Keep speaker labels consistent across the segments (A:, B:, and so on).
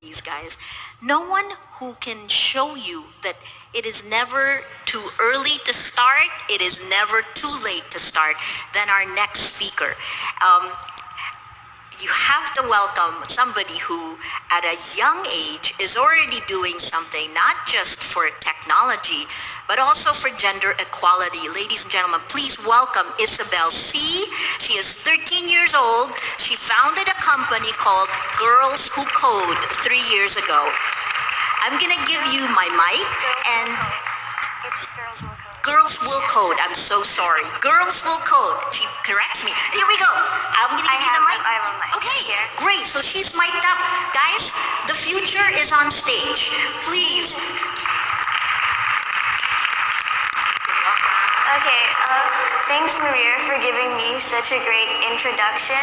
A: these guys. No one who can show you that it is never too early to start, it is never too late to start than our next speaker. Um, you have to welcome somebody who, at a young age, is already doing something not just for technology, but also for gender equality. Ladies and gentlemen, please welcome Isabel C. She is 13 years old. She founded a company called Girls Who Code 3 years ago. I'm gonna give you my mic and
B: It's Girls Will Code.
A: Girls Will Code. I'm so sorry. Girls Will Code. She corrects me. Here we go. I'm gonna give you the mic.
B: I have a mic.
A: Okay,
B: Here.
A: great. So she's mic'd up. Guys, the future is on stage. Please.
B: Okay, thanks Maria for giving me such a great introduction.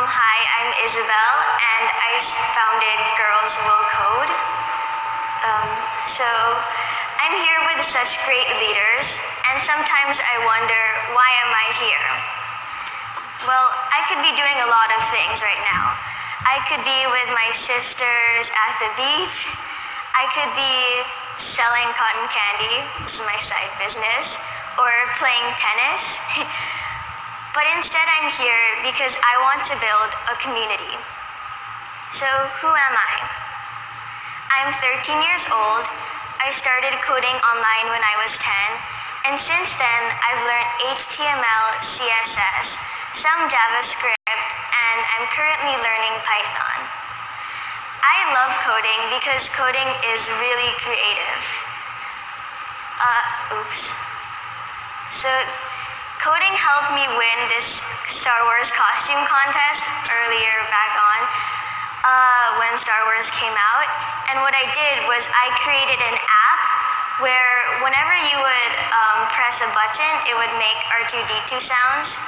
B: Hi, I'm Isabel and I founded Girls Will Code. So I'm here with such great leaders and sometimes I wonder, why am I here? Well, I could be doing a lot of things right now. I could be with my sisters at the beach. I could be selling cotton candy, which is my side business, or playing tennis. But instead I'm here because I want to build a community. So who am I? I'm 13 years old. I started coding online when I was 10, and since then I've learned HTML, CSS, some JavaScript, and I'm currently learning Python. I love coding because coding is really creative. So coding helped me win this Star Wars costume contest earlier back on when Star Wars came out. And what I did was I created an app where whenever you would press a button, it would make R2-D2 sounds.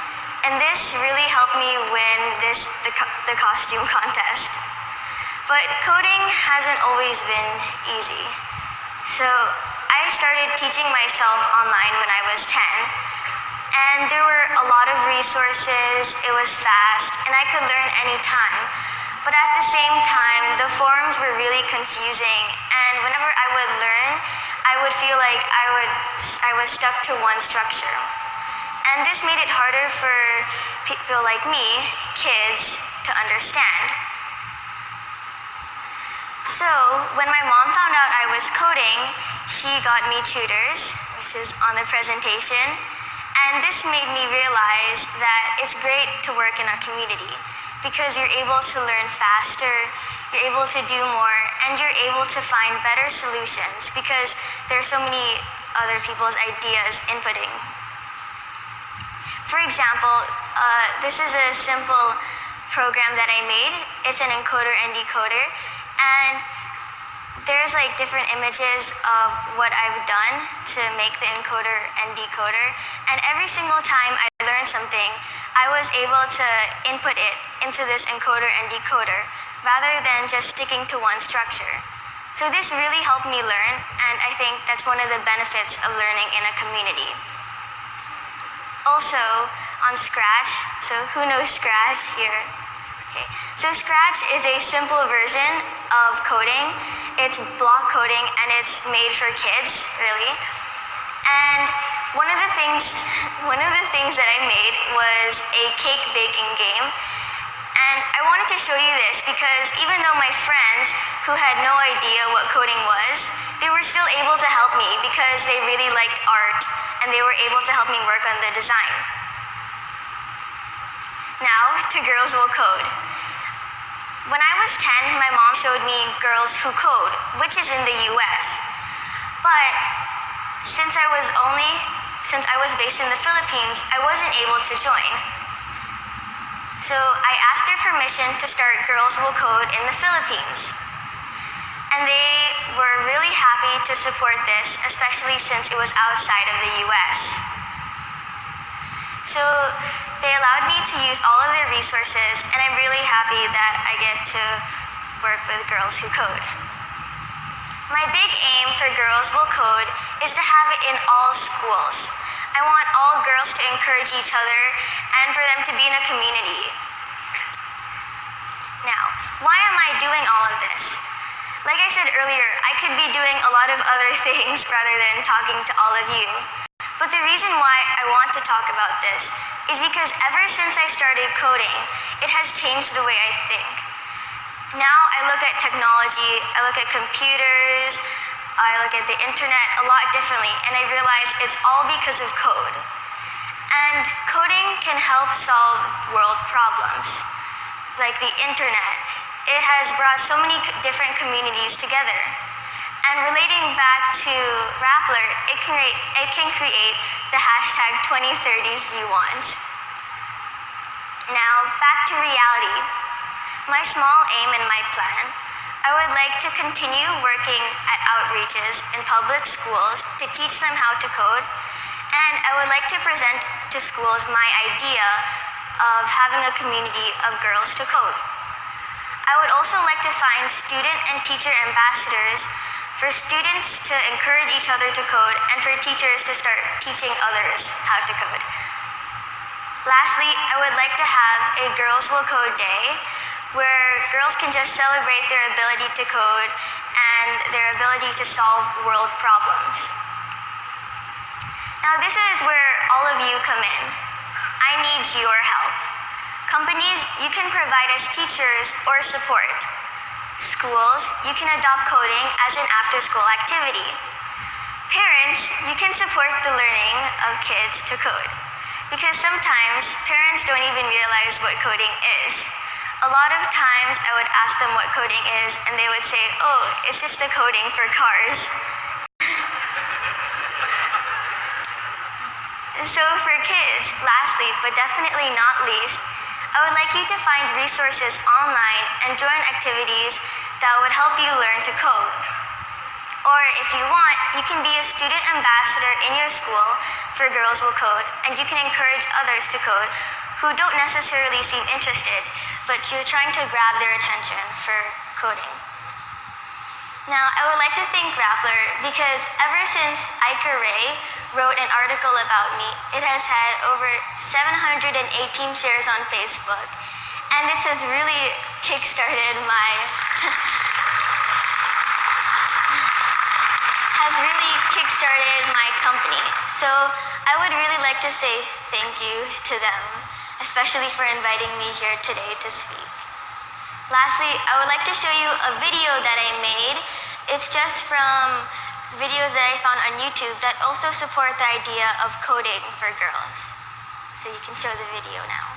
B: And this really helped me win the costume contest. But coding hasn't always been easy. So I started teaching myself online when I was 10. And there were a lot of resources, it was fast, and I could learn anytime. But at the same time, the forums were really confusing, and whenever I would learn, I would feel like I was stuck to one structure. And this made it harder for people like me, kids, to understand. So when my mom found out I was coding, she got me tutors, which is on the presentation. And this made me realize that it's great to work in a community because you're able to learn faster, you're able to do more, and you're able to find better solutions because there's so many other people's ideas inputting. For example, this is a simple program that I made. It's an encoder and decoder, and there's like different images of what I've done to make the encoder and decoder, and every single time I learned something, I was able to input it into this encoder and decoder rather than just sticking to one structure. So this really helped me learn, and I think that's one of the benefits of learning in a community. Also, on Scratch, so who knows Scratch here? Okay. So Scratch is a simple version of coding. It's block coding and it's made for kids, really. And one of the things that I made was a cake baking game. And I wanted to show you this because even though my friends who had no idea what coding was, they were still able to help me because they really liked art and they were able to help me work on the design. Now to Girls Will Code. When I was 10, my mom showed me Girls Who Code, which is in the US. But since I was based in the Philippines, I wasn't able to join. So I asked their permission to start Girls Will Code in the Philippines. And they were really happy to support this, especially since it was outside of the US. So they allowed me to use all of their resources, and I'm really happy that I get to work with Girls Who Code. My big aim for Girls Will Code is to have it in all schools. I want all girls to encourage each other and for them to be in a community. Now, why am Like I said earlier, I could be doing a lot of other things rather than talking to all of you. But the reason why I want to talk about this is because ever since I started coding, it has changed the way I think. Now I look at technology, I look at computers, I look at the internet a lot differently, and I realize it's all because of code. And coding can help solve world problems, like the internet. It has brought so many different communities together. And relating back to Rappler, it can create the hashtag 2030s you want. Now, back to reality. My small aim and my plan, I would like to continue working at outreaches in public schools to teach them how to code, and I would like to present to schools my idea of having a community of girls to code. I would also like to find student and teacher ambassadors for students to encourage each other to code and for teachers to start teaching others how to code. Lastly, I would like to have a Girls Will Code Day where girls can just celebrate their ability to code and their ability to solve world problems. Now this is where all of you come in. I need your help. Companies, you can provide us teachers or support. Schools, you can adopt coding as an after-school activity. Parents, you can support the learning of kids to code. Because sometimes parents don't even realize what coding is. A lot of times I would ask them what coding is and they would say, oh, it's just the coding for cars. So for kids, lastly, but definitely not least, I would like you to find resources online and join activities that would help you learn to code. Or if you want, you can be a student ambassador in your school for Girls Will Code, and you can encourage others to code who don't necessarily seem interested, but you're trying to grab their attention for coding. Now, I would like to thank Rappler because ever since Ika Ray wrote an article about me, it has had over 718 shares on Facebook, and this has really kickstarted my company. So I would really like to say thank you to them, especially for inviting me here today to speak. Lastly, I would like to show you a video that I made. It's just from videos that I found on YouTube that also support the idea of coding for girls. So you can show the video now.